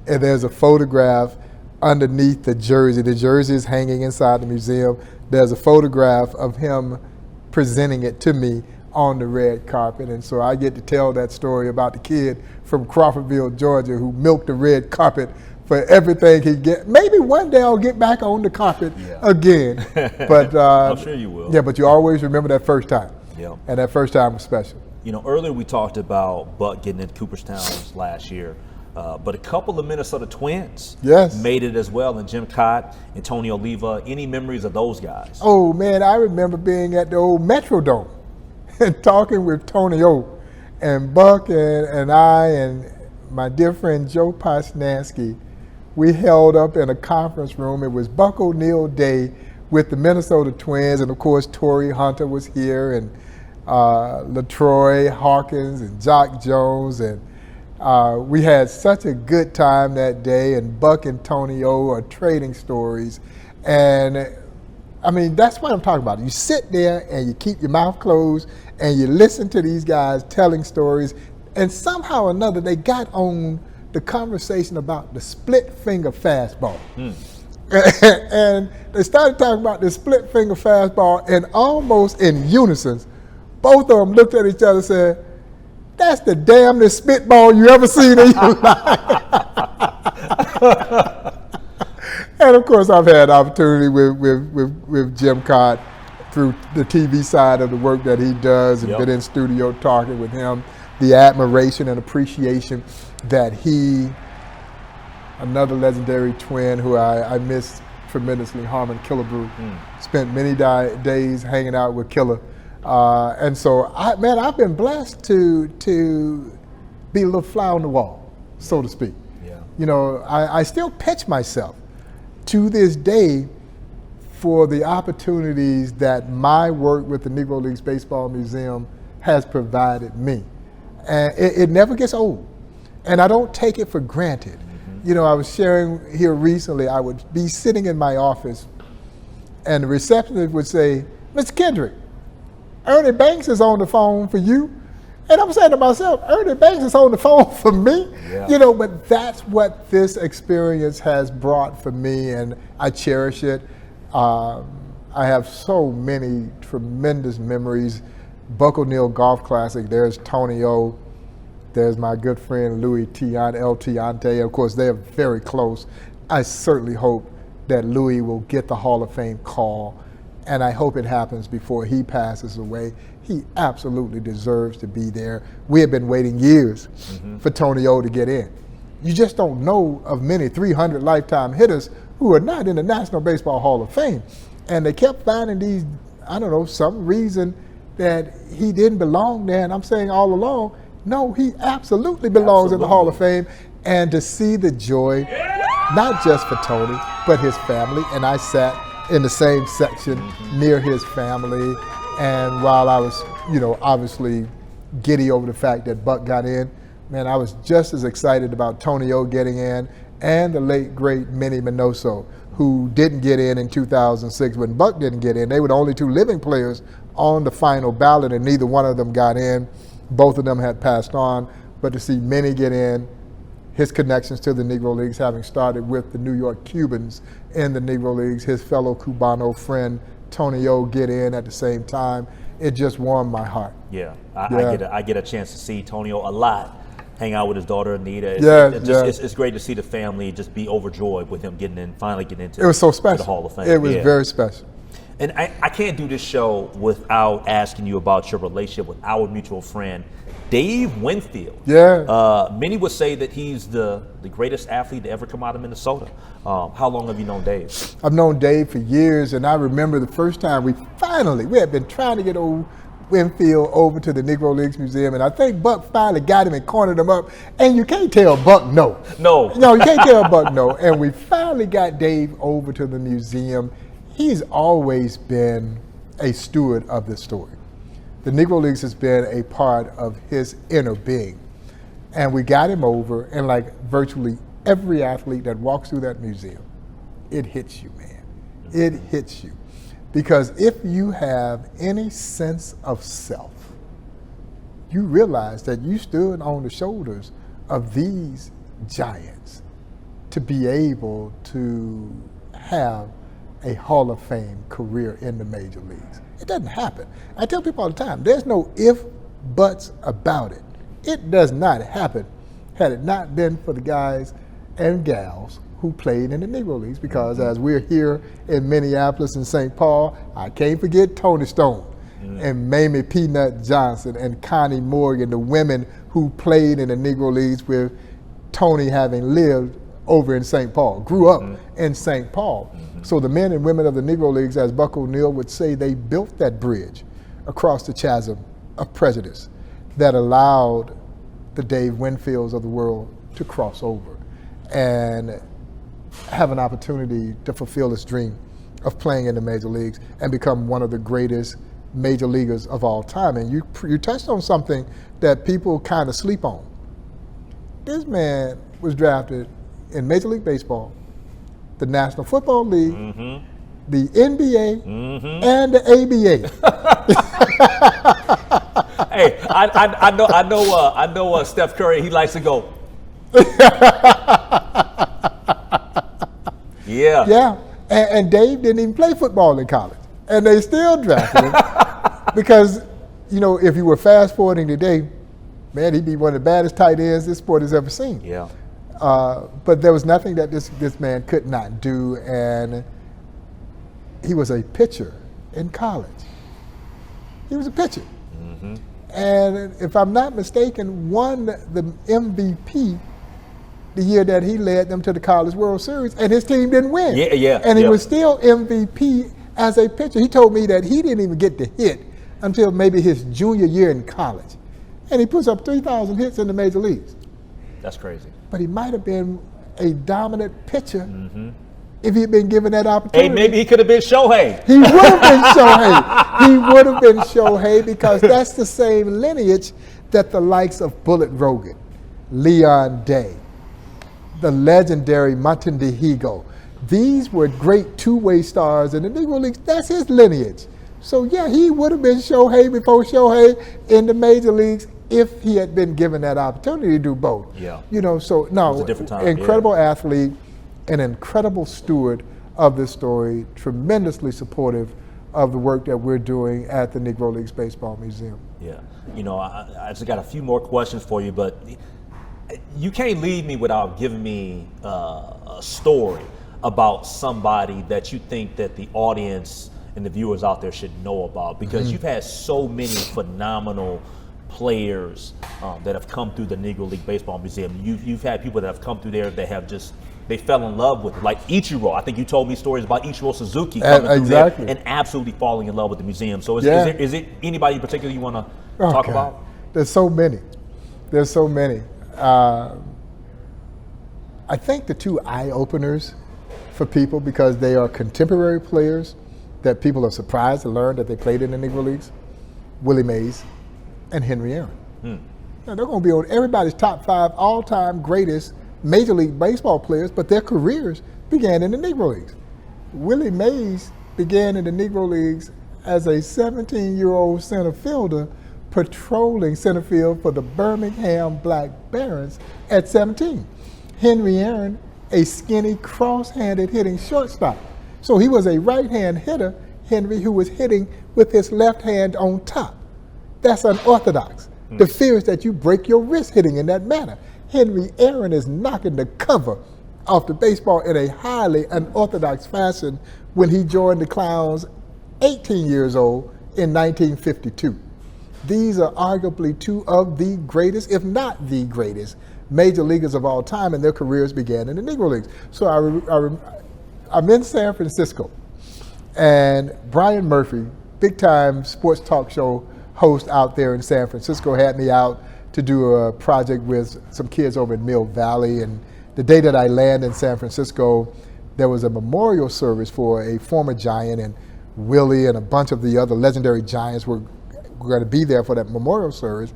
there's a photograph underneath the jersey. The jersey is hanging inside the museum. There's a photograph of him presenting it to me on the red carpet, and so I get to tell that story about the kid from Crawfordville, Georgia, who milked the red carpet for everything he get. Maybe one day I'll get back on the carpet again, but I'm sure you will. Yeah, but you always remember that first time, and that first time was special. You know, earlier we talked about Buck getting into Cooperstown last year, but a couple of Minnesota Twins made it as well, and Jim Cott and Tony Oliva. Any memories of those guys? Oh man, I remember being at the old Metrodome and talking with Tony O, and Buck and I and my dear friend Joe Posnanski. We held up in a conference room. It was Buck O'Neil Day with the Minnesota Twins, and of course Torrey Hunter was here, and LaTroy Hawkins and Jock Jones, and we had such a good time that day, and Buck and Tony O are trading stories. And I mean, that's what I'm talking about. You sit there and you keep your mouth closed and you listen to these guys telling stories, and somehow or another they got on the conversation about the split finger fastball. And they started talking about the split finger fastball, and almost in unison, both of them looked at each other and said, "That's the damnedest spitball you ever seen in your life." And of course, I've had opportunity with Jim Cott through the TV side of the work that he does, and been in studio talking with him, the admiration and appreciation that he, another legendary twin who I miss tremendously, Harmon Killebrew, spent many days hanging out with Killer. And so, I've been blessed to be a little fly on the wall, so to speak. You know, I still pitch myself to this day for the opportunities that my work with the Negro Leagues Baseball Museum has provided me. And it never gets old. And I don't take it for granted. You know, I was sharing here recently, I would be sitting in my office and the receptionist would say, "Mr. Kendrick, Ernie Banks is on the phone for you." And I'm saying to myself, Ernie Banks is on the phone for me? You know, but that's what this experience has brought for me, and I cherish it. I have so many tremendous memories. Buck O'Neil Golf Classic, there's Tony O, there's my good friend Louis El Tiante. Of course, they're very close. I certainly hope that Louis will get the Hall of Fame call, and I hope it happens before he passes away. He absolutely deserves to be there. We have been waiting years for Tony O to get in. You just don't know of many 300 lifetime hitters who are not in the National Baseball Hall of Fame. And they kept finding these, I don't know, some reason that he didn't belong there. And I'm saying all along, no, he absolutely belongs in the Hall of Fame. And to see the joy, not just for Tony, but his family. And I sat in the same section near his family. And while I was, you know, obviously giddy over the fact that Buck got in, man, I was just as excited about Tony O getting in and the late, great Minnie Minoso, who didn't get in 2006 when Buck didn't get in. They were the only two living players on the final ballot, and neither one of them got in. Both of them had passed on. But to see Minnie get in, his connections to the Negro Leagues, having started with the New York Cubans in the Negro Leagues, his fellow Cubano friend Tony O get in at the same time, it just warmed my heart. Yeah, I get a chance to see Tonio a lot, hang out with his daughter Anita. It's great to see the family just be overjoyed with him finally getting into. It was so special. The Hall of Fame. It was very special. And I can't do this show without asking you about your relationship with our mutual friend, Dave Winfield. Yeah. Many would say that he's the greatest athlete to ever come out of Minnesota. How long have you known Dave? I've known Dave for years, and I remember the first time we had been trying to get old Winfield over to the Negro Leagues Museum, and I think Buck finally got him and cornered him up, and you can't tell Buck no. No, you can't tell Buck no, and we finally got Dave over to the museum. He's always been a steward of this story. The Negro Leagues has been a part of his inner being, and we got him over, and like virtually every athlete that walks through that museum, it hits you, man. It hits you. Because if you have any sense of self, you realize that you stood on the shoulders of these giants to be able to have a Hall of Fame career in the major leagues. It doesn't happen. I tell people all the time, there's no if, buts about it. It does not happen had it not been for the guys and gals who played in the Negro Leagues, because as we're here in Minneapolis and St. Paul, I can't forget Tony Stone and Mamie Peanut Johnson and Connie Morgan, the women who played in the Negro Leagues, with Tony having lived over in St. Paul, grew up in St. Paul. So the men and women of the Negro Leagues, as Buck O'Neil would say, they built that bridge across the chasm of prejudice that allowed the Dave Winfields of the world to cross over and have an opportunity to fulfill his dream of playing in the major leagues and become one of the greatest major leaguers of all time. And you touched on something that people kind of sleep on. This man was drafted in Major League Baseball, the National Football League, the NBA, and the ABA. Hey, I know Steph Curry, he likes to go. Yeah. Yeah. And Dave didn't even play football in college. And they still drafted him because, if you were fast forwarding today, man, he'd be one of the baddest tight ends this sport has ever seen. Yeah. But there was nothing that this man could not do, and he was a pitcher in college. He was a pitcher. And if I'm not mistaken, won the MVP the year that he led them to the College World Series, and his team didn't win. And he was still MVP as a pitcher. He told me that he didn't even get to hit until maybe his junior year in college. And he puts up 3,000 hits in the major leagues. That's crazy. But he might have been a dominant pitcher if he had been given that opportunity. Hey, maybe he could have been Shohei. He would have been Shohei. He would have been Shohei, because that's the same lineage that the likes of Bullet Rogan, Leon Day, the legendary Martin DeHigo, these were great two-way stars in the Negro Leagues. That's his lineage. So yeah, he would have been Shohei before Shohei in the major leagues if he had been given that opportunity to do both. Yeah. So no, it was a different time. Incredible athlete, an incredible steward of this story, tremendously supportive of the work that we're doing at the Negro Leagues Baseball Museum. Yeah. I just got a few more questions for you, but you can't leave me without giving me a story about somebody that you think that the audience and the viewers out there should know about, because you've had so many phenomenal players that have come through the Negro League Baseball Museum. You've had people that have come through there that have they fell in love with it. Like Ichiro. I think you told me stories about Ichiro Suzuki coming through there and absolutely falling in love with the museum. So is there anybody in particular you want to talk about? There's so many. I think the two eye-openers for people, because they are contemporary players that people are surprised to learn that they played in the Negro Leagues, Willie Mays and Henry Aaron. Now, they're going to be on everybody's top 5 all-time greatest Major League Baseball players, but their careers began in the Negro Leagues. Willie Mays began in the Negro Leagues as a 17-year-old center fielder patrolling center field for the Birmingham Black Barons at 17. Henry Aaron, a skinny, cross-handed hitting shortstop. So he was a right-hand hitter, Henry, who was hitting with his left hand on top. That's unorthodox. The fear is that you break your wrist hitting in that manner. Henry Aaron is knocking the cover off the baseball in a highly unorthodox fashion when he joined the Clowns 18 years old in 1952. These are arguably 2 of the greatest, if not the greatest, major leaguers of all time, and their careers began in the Negro Leagues. So I'm in San Francisco, and Brian Murphy, big-time sports talk show host out there in San Francisco, had me out to do a project with some kids over in Mill Valley. And the day that I landed in San Francisco, there was a memorial service for a former Giant, and Willie and a bunch of the other legendary Giants were going to be there for that memorial service.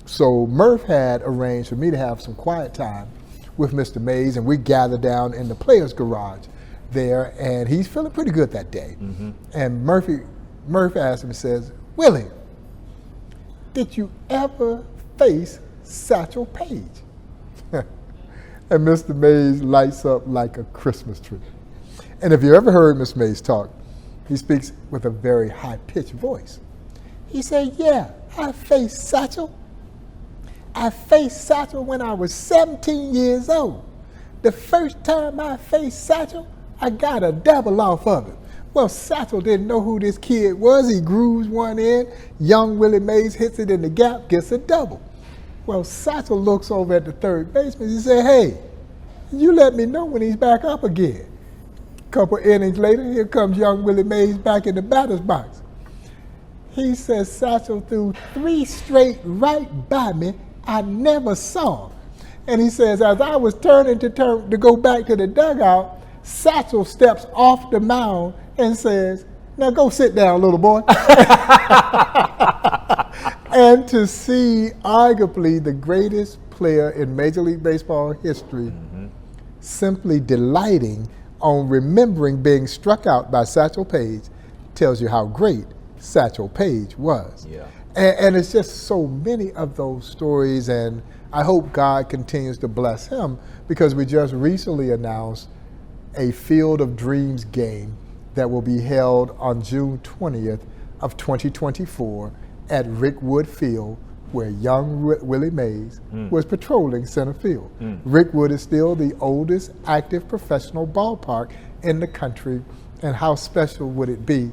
So Murph had arranged for me to have some quiet time with Mr. Mays, and we gathered down in the players' garage there, and he's feeling pretty good that day. And Murph asked him, says, "Willie, did you ever face Satchel Paige?" And Mr. Mays lights up like a Christmas tree. And if you ever heard Mr. Mays talk, he speaks with a very high-pitched voice. He said, "Yeah, I faced Satchel. I faced Satchel when I was 17 years old. The first time I faced Satchel, I got a double off of him. Well, Satchel didn't know who this kid was. He grooves one in. Young Willie Mays hits it in the gap, gets a double. Well, Satchel looks over at the third baseman. He said, 'Hey, you let me know when he's back up again.' A couple innings later, here comes young Willie Mays back in the batter's box. He says, 'Satchel threw 3 straight right by me I never saw.' And he says, as I was turning to go back to the dugout, Satchel steps off the mound and says, 'Now go sit down, little boy.'" And to see arguably the greatest player in Major League Baseball history simply delighting on remembering being struck out by Satchel Paige tells you how great Satchel Paige was. Yeah. And it's just so many of those stories, and I hope God continues to bless him, because we just recently announced a Field of Dreams game that will be held on June 20th of 2024 at Rick Wood Field, where young Willie Mays was patrolling center field. Rick Wood is still the oldest active professional ballpark in the country, and how special would it be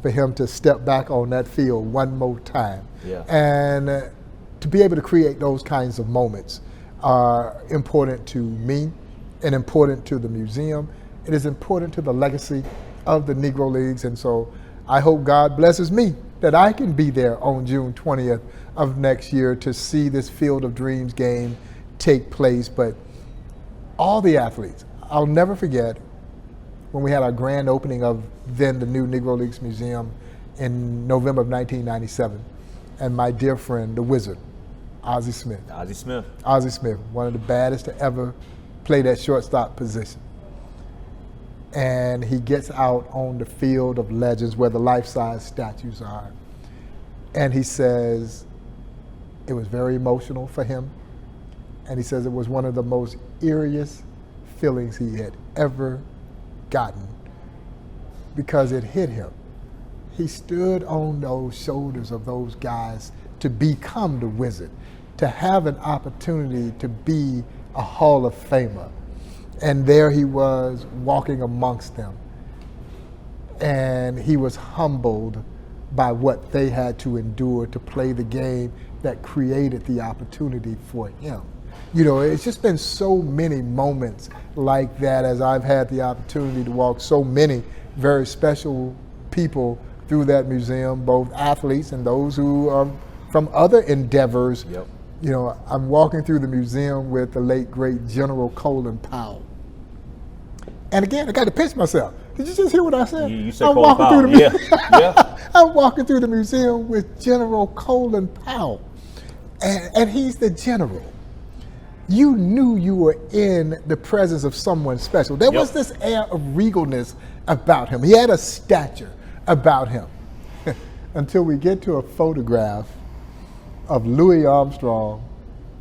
for him to step back on that field one more time? Yeah. And to be able to create those kinds of moments are important to me and important to the museum. It is important to the legacy of the Negro Leagues, and so I hope God blesses me that I can be there on June 20th of next year to see this Field of Dreams game take place. But all the athletes, I'll never forget when we had our grand opening of then the new Negro Leagues Museum in November of 1997, and my dear friend, the Wizard, Ozzie Smith. Ozzie Smith, one of the baddest to ever play that shortstop position. And he gets out on the Field of Legends where the life-size statues are. And he says it was very emotional for him. And he says it was one of the most eeriest feelings he had ever gotten, because it hit him. He stood on those shoulders of those guys to become the Wizard, to have an opportunity to be a Hall of Famer. And there he was walking amongst them. And he was humbled by what they had to endure to play the game that created the opportunity for him. You know, it's just been so many moments like that as I've had the opportunity to walk so many very special people through that museum, both athletes and those who are from other endeavors. Yep. You know, I'm walking through the museum with the late, great General Colin Powell. And again, I got to pinch myself. Did you just hear what I said? You said Colin Powell. Yeah. I'm walking through the museum with General Colin Powell. and he's the general. You knew you were in the presence of someone special. There was this air of regalness about him. He had a stature about him. Until we get to a photograph of Louis Armstrong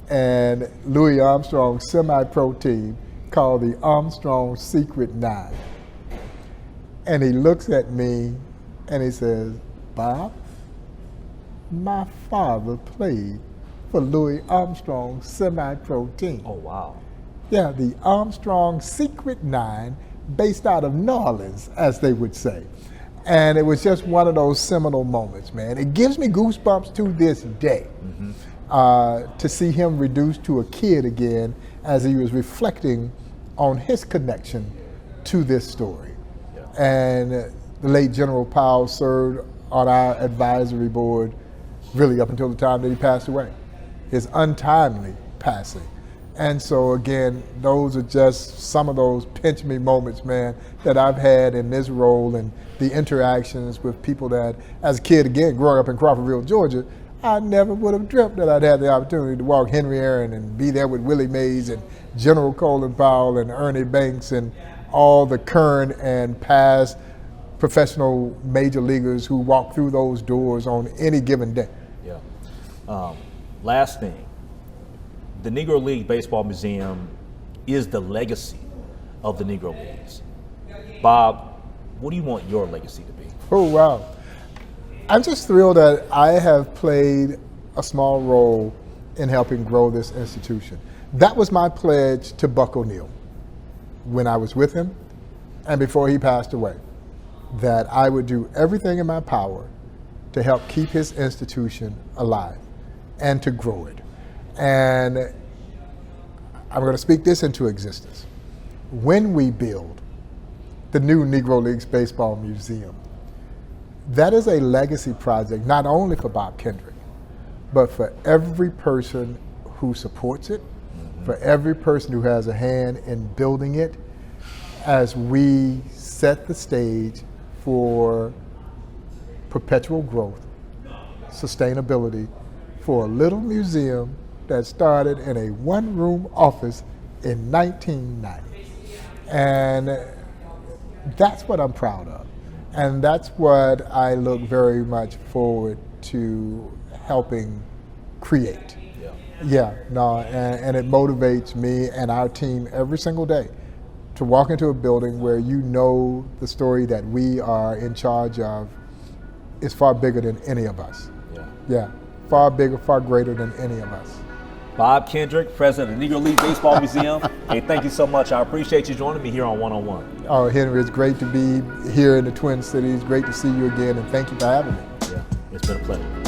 and Louis Armstrong's semi-pro team called the Armstrong Secret Nine. And he looks at me and he says, Bob, my father played for Louis Armstrong's semi-pro team. Oh, wow. Yeah, the Armstrong Secret Nine, based out of New Orleans, as they would say. And it was just one of those seminal moments, man. It gives me goosebumps to this day to see him reduced to a kid again as he was reflecting on his connection to this story. Yeah. And the late General Powell served on our advisory board really up until the time that he passed away, his untimely passing. And so again, those are just some of those pinch me moments, man, that I've had in this role and the interactions with people that, as a kid, again, growing up in Crawfordville, Georgia, I never would have dreamt that I'd have the opportunity to walk Henry Aaron and be there with Willie Mays and General Colin Powell and Ernie Banks and all the current and past professional major leaguers who walk through those doors on any given day. Yeah. Last thing. The Negro Leagues Baseball Museum is the legacy of the Negro Leagues. Bob, what do you want your legacy to be? Oh, wow. I'm just thrilled that I have played a small role in helping grow this institution. That was my pledge to Buck O'Neil when I was with him and before he passed away, that I would do everything in my power to help keep his institution alive and to grow it. And I'm going to speak this into existence. When we build the new Negro Leagues Baseball Museum, that is a legacy project not only for Bob Kendrick, but for every person who supports it, for every person who has a hand in building it, as we set the stage for perpetual growth, sustainability, for a little museum that started in a one-room office in 1990. And that's what I'm proud of. And that's what I look very much forward to helping create. And it motivates me and our team every single day to walk into a building where you know the story that we are in charge of is far bigger than any of us. Far bigger, far greater than any of us. Bob Kendrick, president of the Negro Leagues Baseball Museum. Hey, thank you so much. I appreciate you joining me here on One on One. Oh, Henry, it's great to be here in the Twin Cities. Great to see you again, and thank you for having me. Yeah, it's been a pleasure.